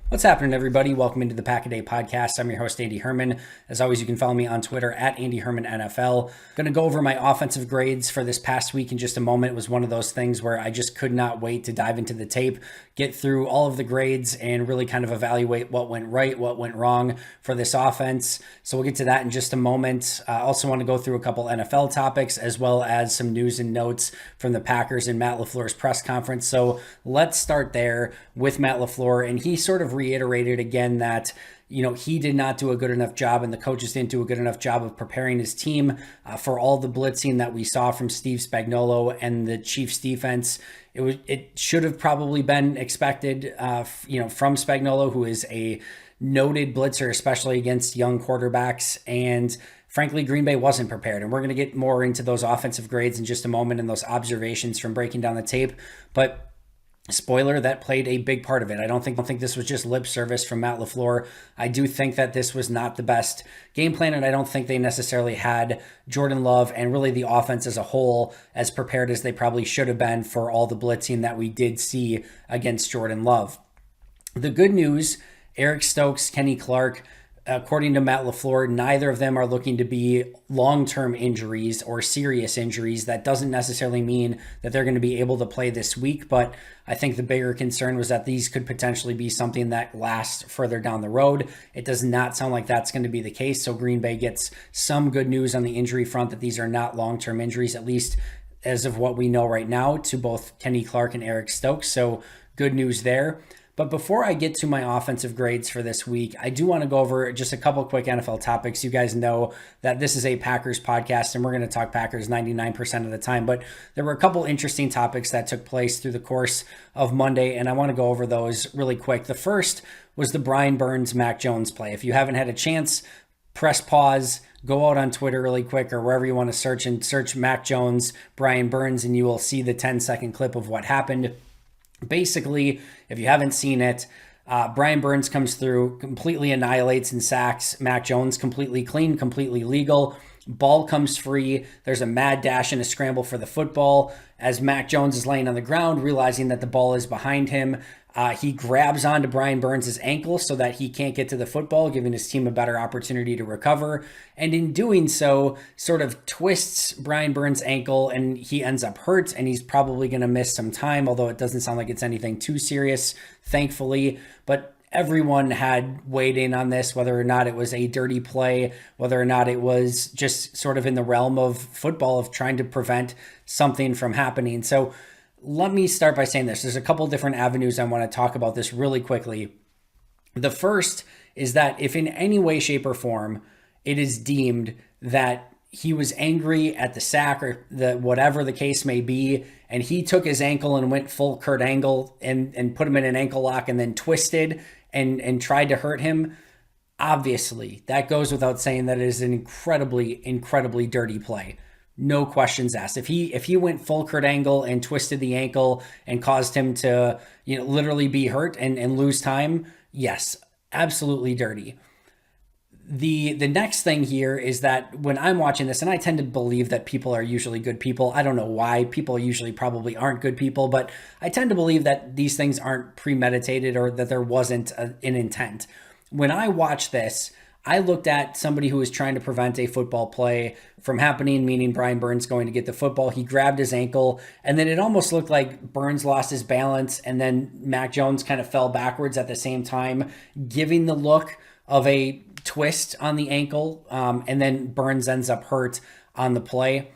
What's happening, everybody? Welcome into the Pack a Day podcast. I'm your host, Andy Herman. As always, you can follow me on Twitter at Andy Herman NFL. Going to go over my offensive grades for this past week in just a moment. It was one of those things where I just could not wait to dive into the tape, get through all of the grades, and really kind of evaluate what went right, what went wrong for this offense. So we'll get to that in just a moment. I also want to go through a couple NFL topics as well as some news and notes from the Packers and Matt LaFleur's press conference. So let's start there with Matt LaFleur, and he sort of reiterated again that he did not do a good enough job and the coaches didn't do a good enough job of preparing his team for all the blitzing that we saw from Steve Spagnuolo and the Chiefs defense. It should have probably been expected from Spagnuolo, who is a noted blitzer, especially against young quarterbacks. And frankly, Green Bay wasn't prepared. And we're going to get more into those offensive grades in just a moment and those observations from breaking down the tape. But spoiler, that played a big part of it. I don't think this was just lip service from Matt LaFleur. I do think that this was not the best game plan, and I don't think they necessarily had Jordan Love and really the offense as a whole as prepared as they probably should have been for all the blitzing that we did see against Jordan Love. The good news, Eric Stokes, Kenny Clark, according to Matt LaFleur, neither of them are looking to be long-term injuries or serious injuries. That doesn't necessarily mean that they're going to be able to play this week, but I think the bigger concern was that these could potentially be something that lasts further down the road. It does not sound like that's going to be the case, so Green Bay gets some good news on the injury front that these are not long-term injuries, at least as of what we know right now, to both Kenny Clark and Eric Stokes, so good news there. But before I get to my offensive grades for this week, I do want to go over just a couple quick NFL topics. You guys know that this is a Packers podcast and we're going to talk Packers 99% of the time. But there were a couple interesting topics that took place through the course of Monday, and I want to go over those really quick. The first was the Brian Burns, Mac Jones play. If you haven't had a chance, press pause, go out on Twitter really quick or wherever you want to search Mac Jones, Brian Burns, and you will see the 10-second clip of what happened. Basically, if you haven't seen it, Brian Burns comes through, completely annihilates and sacks Mac Jones, completely clean, completely legal. Ball comes free. There's a mad dash and a scramble for the football. As Mac Jones is laying on the ground, realizing that the ball is behind him, he grabs onto Brian Burns' ankle so that he can't get to the football, giving his team a better opportunity to recover. And in doing so, sort of twists Brian Burns' ankle and he ends up hurt and he's probably going to miss some time, although it doesn't sound like it's anything too serious, thankfully. But everyone had weighed in on this, whether or not it was a dirty play, whether or not it was just sort of in the realm of football of trying to prevent something from happening. So let me start by saying this. There's a couple different avenues I want to talk about this really quickly. The first is that if in any way, shape, or form it is deemed that he was angry at the sack or whatever the case may be, and he took his ankle and went full Kurt Angle and put him in an ankle lock and then twisted and tried to hurt him, obviously that goes without saying that it is an incredibly, incredibly dirty play. No questions asked. If he went full Kurt Angle and twisted the ankle and caused him to, literally be hurt and lose time, yes, absolutely dirty. The next thing here is that when I'm watching this, and I tend to believe that people are usually good people. I don't know why. People usually probably aren't good people, but I tend to believe that these things aren't premeditated or that there wasn't an intent. When I watch this, I looked at somebody who was trying to prevent a football play from happening, meaning Brian Burns going to get the football. He grabbed his ankle, and then it almost looked like Burns lost his balance, and then Mac Jones kind of fell backwards at the same time, giving the look of a twist on the ankle, and then Burns ends up hurt on the play.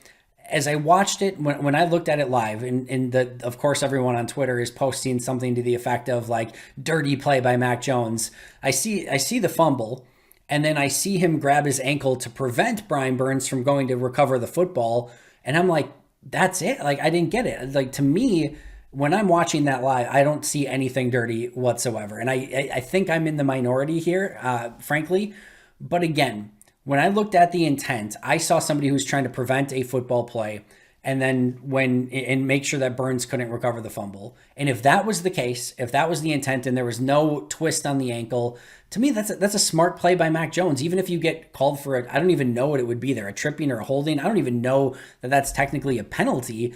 As I watched it, when I looked at it live, and of course everyone on Twitter is posting something to the effect of like dirty play by Mac Jones, I see the fumble. And then I see him grab his ankle to prevent Brian Burns from going to recover the football. And I'm like, that's it? Like, I didn't get it. Like, to me, when I'm watching that live, I don't see anything dirty whatsoever. And I think I'm in the minority here, frankly. But again, when I looked at the intent, I saw somebody who's trying to prevent a football play, and make sure that Burns couldn't recover the fumble. And if that was the case, if that was the intent and there was no twist on the ankle, to me, that's a smart play by Mac Jones. Even if you get called for I don't even know what it would be there, a tripping or a holding. I don't even know that that's technically a penalty.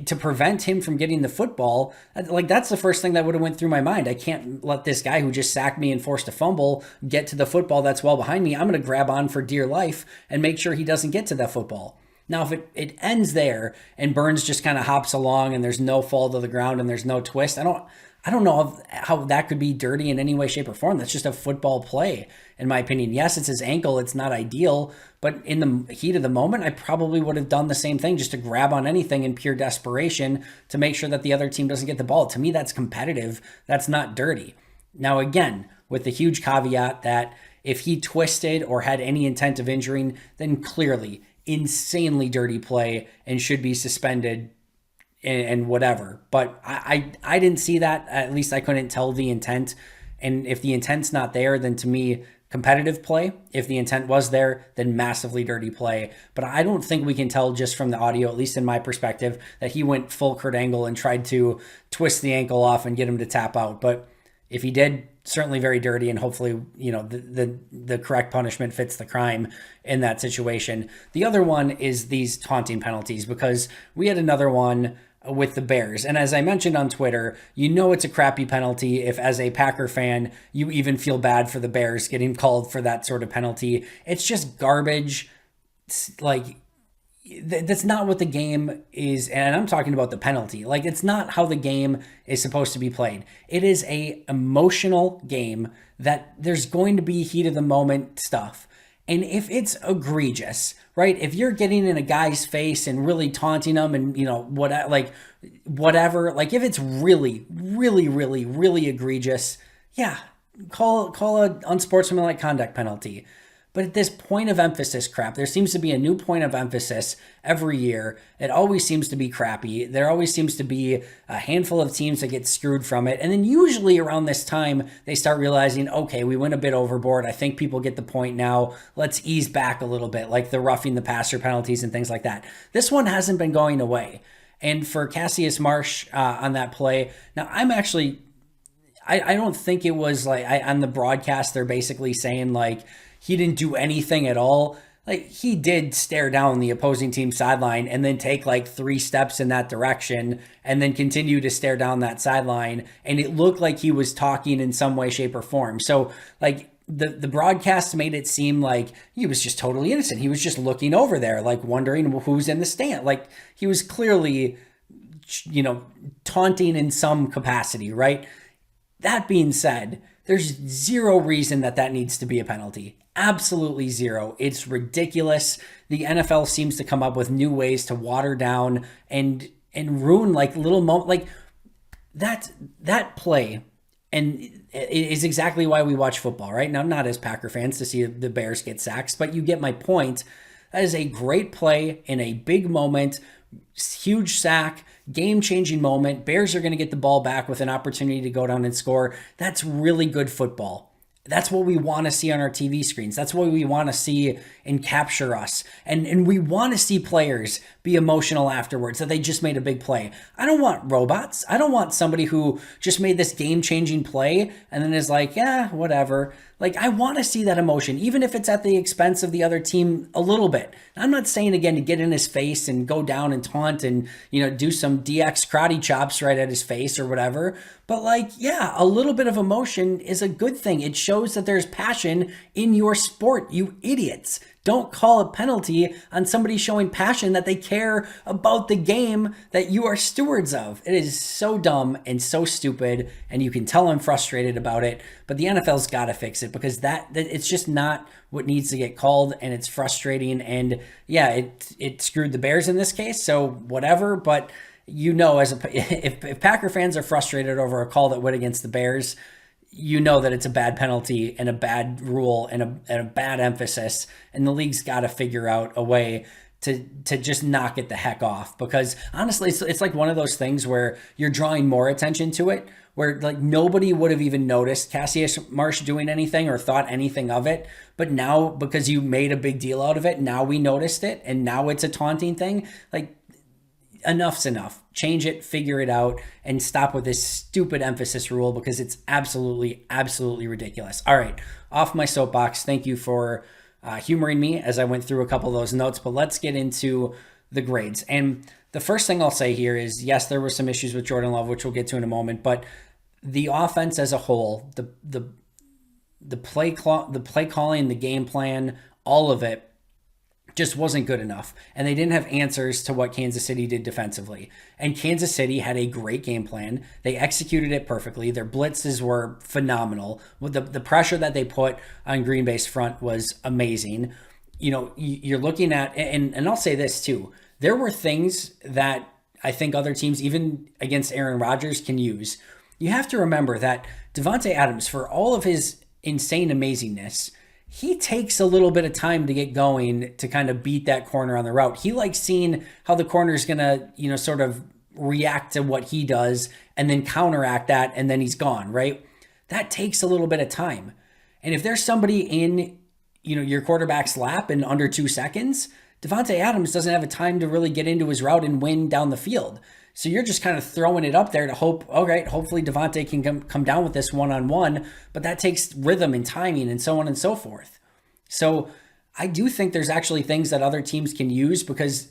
To prevent him from getting the football, like that's the first thing that would have went through my mind. I can't let this guy who just sacked me and forced a fumble get to the football that's well behind me. I'm going to grab on for dear life and make sure he doesn't get to that football. Now, if it ends there and Burns just kind of hops along and there's no fall to the ground and there's no twist, I don't know how that could be dirty in any way, shape, or form. That's just a football play, in my opinion. Yes, it's his ankle. It's not ideal. But in the heat of the moment, I probably would have done the same thing, just to grab on anything in pure desperation to make sure that the other team doesn't get the ball. To me, that's competitive. That's not dirty. Now, again, with the huge caveat that if he twisted or had any intent of injuring, then clearly insanely dirty play and should be suspended and whatever. But I didn't see that. At least I couldn't tell the intent. And if the intent's not there, then to me, competitive play. If the intent was there, then massively dirty play. But I don't think we can tell just from the audio, at least in my perspective, that he went full Kurt Angle and tried to twist the ankle off and get him to tap out. But if he did, certainly very dirty, and hopefully, the correct punishment fits the crime in that situation. The other one is these taunting penalties, because we had another one with the Bears. And as I mentioned on Twitter, it's a crappy penalty if, as a Packer fan, you even feel bad for the Bears getting called for that sort of penalty. It's just garbage. That's not what the game is. And I'm talking about the penalty. It's not how the game is supposed to be played. It is a emotional game that there's going to be heat of the moment stuff. And if it's egregious, right? If you're getting in a guy's face and really taunting him and, whatever, if it's really, really, really, really egregious, yeah, call a unsportsmanlike conduct penalty. But at this point of emphasis crap, there seems to be a new point of emphasis every year. It always seems to be crappy. There always seems to be a handful of teams that get screwed from it. And then usually around this time, they start realizing, okay, we went a bit overboard. I think people get the point now. Let's ease back a little bit, like the roughing the passer penalties and things like that. This one hasn't been going away. And for Cassius Marsh on that play, now I don't think it was on the broadcast, they're basically saying he didn't do anything at all. He did stare down the opposing team sideline and then take 3 steps in that direction and then continue to stare down that sideline. And it looked like he was talking in some way, shape, or form. So the broadcast made it seem like he was just totally innocent. He was just looking over there, wondering who's in the stand. He was clearly, taunting in some capacity, right? That being said, there's zero reason that needs to be a penalty. Absolutely zero. It's ridiculous. The NFL seems to come up with new ways to water down and ruin little moments. That play and it is exactly why we watch football, right? Now, not as Packer fans to see the Bears get sacks, but you get my point. That is a great play in a big moment, huge sack, game-changing moment. Bears are going to get the ball back with an opportunity to go down and score. That's really good football. That's what we want to see on our TV screens. That's what we want to see and capture us. And we want to see players be emotional afterwards that they just made a big play. I don't want robots. I don't want somebody who just made this game-changing play and then is whatever. I want to see that emotion, even if it's at the expense of the other team a little bit. I'm not saying, again, to get in his face and go down and taunt and, do some DX karate chops right at his face or whatever. But a little bit of emotion is a good thing. It shows that there's passion in your sport, you idiots. Don't call a penalty on somebody showing passion that they care about the game that you are stewards of. It is so dumb and so stupid, and you can tell I'm frustrated about it, but the NFL's got to fix it because that it's just not what needs to get called, and it's frustrating, and it screwed the Bears in this case, so whatever, but if Packer fans are frustrated over a call that went against the Bears, that it's a bad penalty and a bad rule and a bad emphasis, and the league's got to figure out a way to just knock it the heck off, because honestly, it's like one of those things where you're drawing more attention to it, where nobody would have even noticed Cassius Marsh doing anything or thought anything of it, but now because you made a big deal out of it, now we noticed it, and now it's a taunting thing. enough's enough. Change it, figure it out, and stop with this stupid emphasis rule because it's absolutely, absolutely ridiculous. All right, off my soapbox. Thank you for humoring me as I went through a couple of those notes, but let's get into the grades. And the first thing I'll say here is, yes, there were some issues with Jordan Love, which we'll get to in a moment, but the offense as a whole, the play calling, the game plan, all of it just wasn't good enough. And they didn't have answers to what Kansas City did defensively. And Kansas City had a great game plan. They executed it perfectly. Their blitzes were phenomenal. The pressure that they put on Green Bay's front was amazing. You know, you're looking at, and I'll say this too, there were things that I think other teams, even against Aaron Rodgers, can use. You have to remember that Davante Adams, for all of his insane amazingness, he takes a little bit of time to get going to kind of beat that corner on the route. He likes seeing how the corner is going to, sort of react to what he does and then counteract that, and then he's gone, right? That takes a little bit of time. And if there's somebody in, your quarterback's lap in under 2 seconds, Davante Adams doesn't have a time to really get into his route and win down the field. So you're just kind of throwing it up there to hope, all right, hopefully Davante can come down with this one-on-one, but that takes rhythm and timing and so on and so forth. So I do think there's actually things that other teams can use because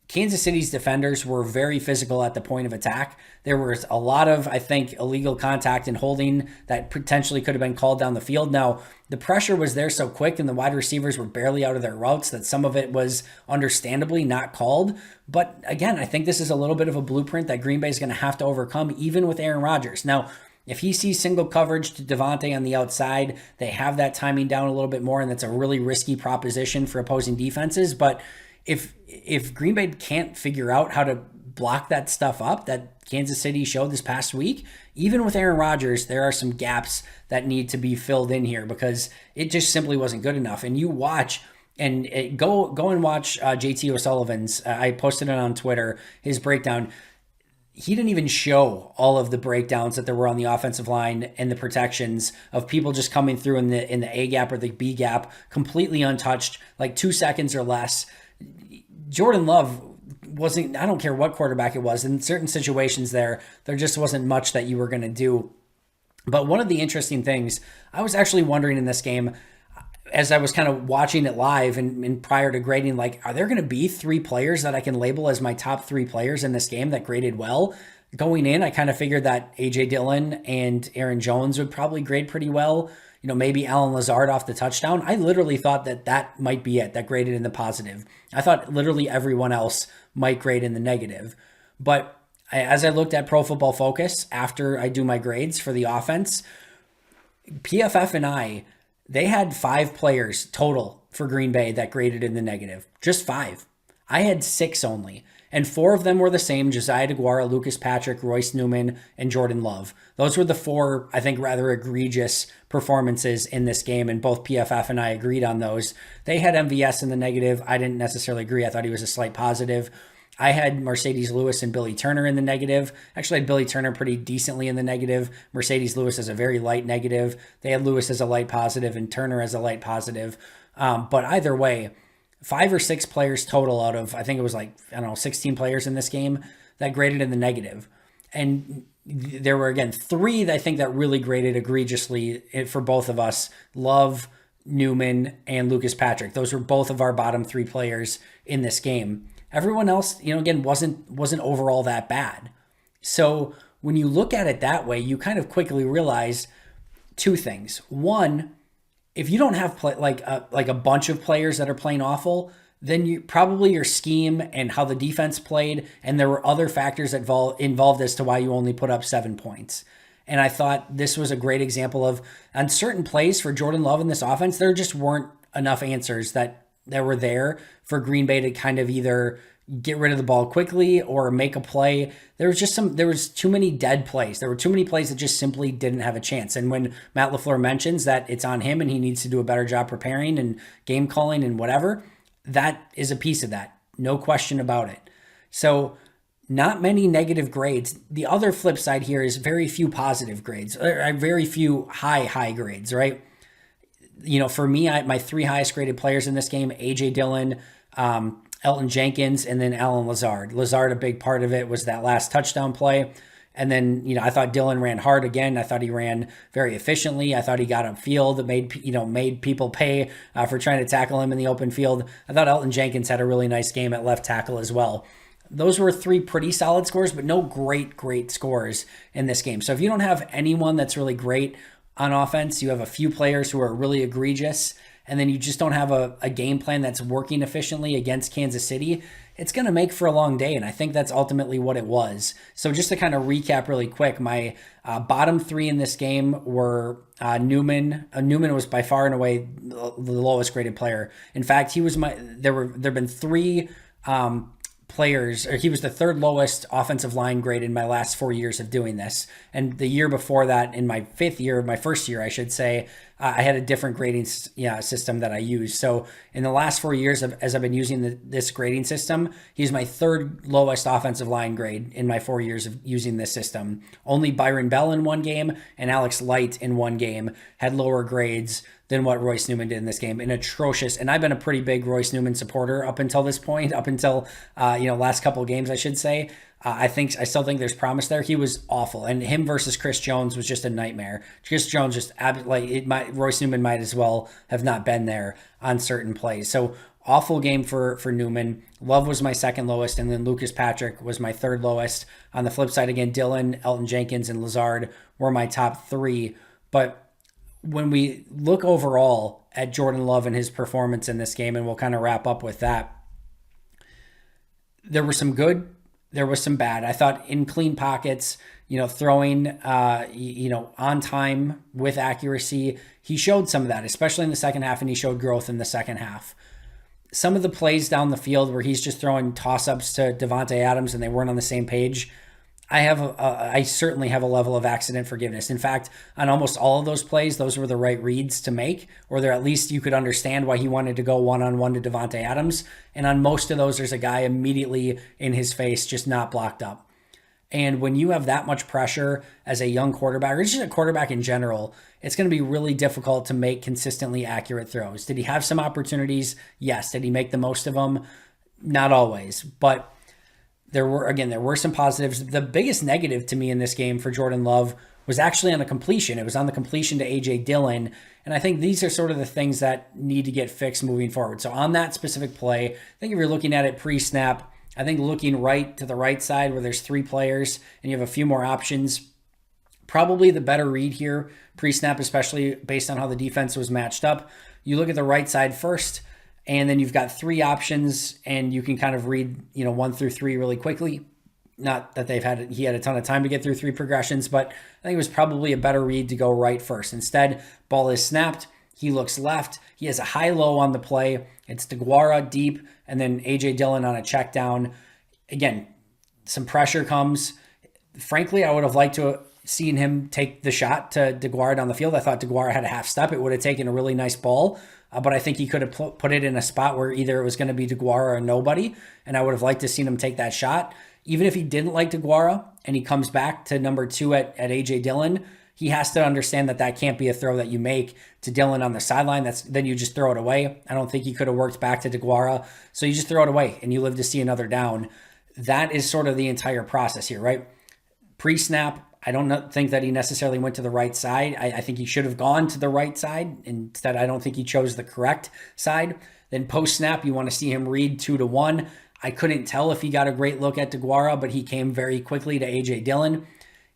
Kansas City's defenders were very physical at the point of attack. There was a lot of, I think, illegal contact and holding that potentially could have been called down the field. Now, the pressure was there so quick and the wide receivers were barely out of their routes that some of it was understandably not called. But again, I think this is a little bit of a blueprint that Green Bay is going to have to overcome, even with Aaron Rodgers. Now, if he sees single coverage to Davante on the outside, they have that timing down a little bit more, and that's a really risky proposition for opposing defenses. But if Green Bay can't figure out how to block that stuff up that Kansas City showed this past week, even with Aaron Rodgers, there are some gaps that need to be filled in here because it just simply wasn't good enough. And you watch and go and watch JT O'Sullivan's. I posted it on Twitter, his breakdown. He didn't even show all of the breakdowns that there were on the offensive line and the protections of people just coming through in the A gap or the B gap, completely untouched, like 2 seconds or less. Jordan Love wasn't, I don't care what quarterback it was, in certain situations there just wasn't much that you were going to do. But one of the interesting things, I was actually wondering in this game, as I was kind of watching it live and prior to grading, like, are there going to be 3 players that I can label as my top 3 players in this game that graded well? Going in, I kind of figured that A.J. Dillon and Aaron Jones would probably grade pretty well. Maybe Alan Lazard off the touchdown. I literally thought that might be it, that graded in the positive. I thought literally everyone else might grade in the negative. But as I looked at Pro Football Focus after I do my grades for the offense, PFF and they had 5 players total for Green Bay that graded in the negative. Just 5. I had 6 only. And 4 of them were the same: Josiah DeGuara, Lucas Patrick, Royce Newman, and Jordan Love. Those were the 4, I think, rather egregious performances in this game, and both PFF and I agreed on those. They had MVS in the negative. I didn't necessarily agree. I thought he was a slight positive. I had Mercedes Lewis and Billy Turner in the negative. Actually, I had Billy Turner pretty decently in the negative. Mercedes Lewis as a very light negative. They had Lewis as a light positive and Turner as a light positive. But either way, 5 or 6 players total out of, I think it was 16 players in this game that graded in the negative. And there were, again, 3 that I think that really graded egregiously for both of us: Love, Newman, and Lucas Patrick. Those were both of our bottom 3 players in this game. Everyone else, again, wasn't overall that bad. So when you look at it that way, you kind of quickly realize 2 things. One, if you don't have a bunch of players that are playing awful, then you probably your scheme and how the defense played, and there were other factors involved as to why you only put up 7 points. And I thought this was a great example of, on certain plays for Jordan Love in this offense, there just weren't enough answers that were there for Green Bay to kind of either get rid of the ball quickly or make a play. There was too many dead plays. There were too many plays that just simply didn't have a chance. And when Matt LaFleur mentions that it's on him and he needs to do a better job preparing and game calling and whatever, that is a piece of that. No question about it. So not many negative grades. The other flip side here is very few positive grades, or very few high grades, right? For me, my 3 highest graded players in this game: A.J. Dillon, Elton Jenkins, and then Alan Lazard. Lazard, a big part of it was that last touchdown play. And then, I thought Dillon ran hard again. I thought he ran very efficiently. I thought he got upfield, made people pay for trying to tackle him in the open field. I thought Elton Jenkins had a really nice game at left tackle as well. Those were three pretty solid scores, but no great scores in this game. So if you don't have anyone that's really great on offense, you have a few players who are really egregious, and then you just don't have a game plan that's working efficiently against Kansas City, it's going to make for a long day. And I think that's ultimately what it was. So just to kind of recap really quick, my bottom three in this game were Newman. Newman was by far and away the lowest graded player. In fact, there've been three players, or he was the third lowest offensive line grade in my last 4 years of doing this. And the year before that, in my first year, I should say, I had a different grading system that I used. So in the last 4 years, as I've been using this grading system, he's my third lowest offensive line grade in my 4 years of using this system. Only Byron Bell in one game and Alex Light in one game had lower grades than what Royce Newman did in this game. And I've been a pretty big Royce Newman supporter up until this point, last couple of games, I should say. I still think there's promise there. He was awful, and him versus Chris Jones was just a nightmare. Chris Jones Royce Newman might as well have not been there on certain plays. So awful game for Newman. Love was my second lowest, and then Lucas Patrick was my third lowest. On the flip side, again, Dillon, Elton Jenkins, and Lazard were my top three. But when we look overall at Jordan Love and his performance in this game, and we'll kind of wrap up with that, there were some good, there was some bad. I thought in clean pockets, throwing, on time with accuracy, he showed some of that, especially in the second half, and he showed growth in the second half. Some of the plays down the field where he's just throwing toss-ups to Davante Adams and they weren't on the same page, I certainly have a level of accident forgiveness. In fact, on almost all of those plays, those were the right reads to make, or there at least you could understand why he wanted to go one-on-one to Davante Adams. And on most of those, there's a guy immediately in his face, just not blocked up. And when you have that much pressure as a young quarterback, or just a quarterback in general, it's going to be really difficult to make consistently accurate throws. Did he have some opportunities? Yes. Did he make the most of them? Not always. But there were some positives. The biggest negative to me in this game for Jordan Love was actually on the completion. It was on the completion to A.J. Dillon. And I think these are sort of the things that need to get fixed moving forward. So on that specific play, I think if you're looking at it pre-snap, I think looking right to the right side where there's three players and you have a few more options, probably the better read here pre-snap, especially based on how the defense was matched up. You look at the right side first, and then you've got three options, and you can kind of read, 1 through 3 really quickly. Not that he had a ton of time to get through three progressions, but I think it was probably a better read to go right first. Instead, ball is snapped. He looks left. He has a high-low on the play. It's DeGuara deep, and then A.J. Dillon on a check down. Again, some pressure comes. Frankly, I would have liked to have seen him take the shot to DeGuara down the field. I thought DeGuara had a half step. It would have taken a really nice ball. But I think he could have put it in a spot where either it was going to be DeGuara or nobody, and I would have liked to seen him take that shot. Even if he didn't like DeGuara and he comes back to number 2 at A.J. Dillon, he has to understand that can't be a throw that you make to Dillon on the sideline. Then you just throw it away. I don't think he could have worked back to DeGuara, so you just throw it away and you live to see another down. That is sort of the entire process here, right? Pre-snap, I don't think that he necessarily went to the right side. I think he should have gone to the right side. Instead, I don't think he chose the correct side. Then post-snap, you want to see him read 2-1. I couldn't tell if he got a great look at DeGuara, but he came very quickly to A.J. Dillon.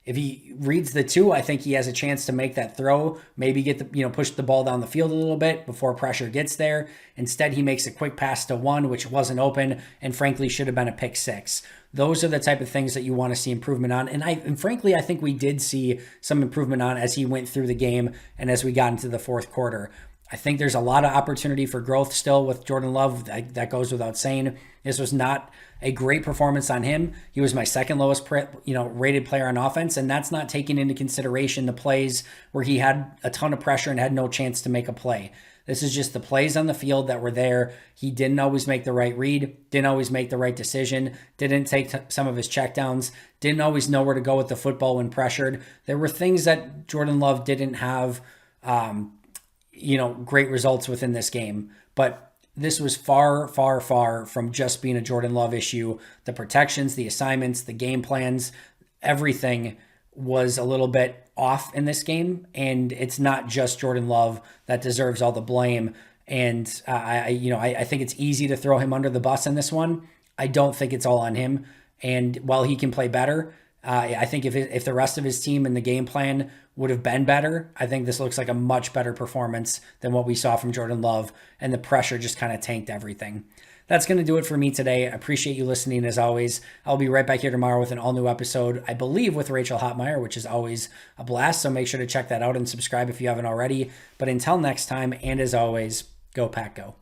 If he reads the 2, I think he has a chance to make that throw, maybe get push the ball down the field a little bit before pressure gets there. Instead, he makes a quick pass to 1, which wasn't open, and frankly should have been a pick 6. Those are the type of things that you want to see improvement on. And frankly, I think we did see some improvement on as he went through the game and as we got into the fourth quarter. I think there's a lot of opportunity for growth still with Jordan Love. That goes without saying. This was not a great performance on him. He was my second lowest rated player on offense, and that's not taking into consideration the plays where he had a ton of pressure and had no chance to make a play. This is just the plays on the field that were there. He didn't always make the right read, didn't always make the right decision, didn't take some of his checkdowns, didn't always know where to go with the football when pressured. There were things that Jordan Love didn't have great results within this game. But this was far, far, far from just being a Jordan Love issue. The protections, the assignments, the game plans, everything was a little bit off in this game. And it's not just Jordan Love that deserves all the blame. And I think it's easy to throw him under the bus in this one. I don't think it's all on him. And while he can play better, I think if the rest of his team and the game plan would have been better, I think this looks like a much better performance than what we saw from Jordan Love, and the pressure just kind of tanked everything. That's going to do it for me today. I appreciate you listening as always. I'll be right back here tomorrow with an all-new episode, I believe with Rachel Hotmeyer, which is always a blast, so make sure to check that out and subscribe if you haven't already. But until next time, and as always, go Pack Go.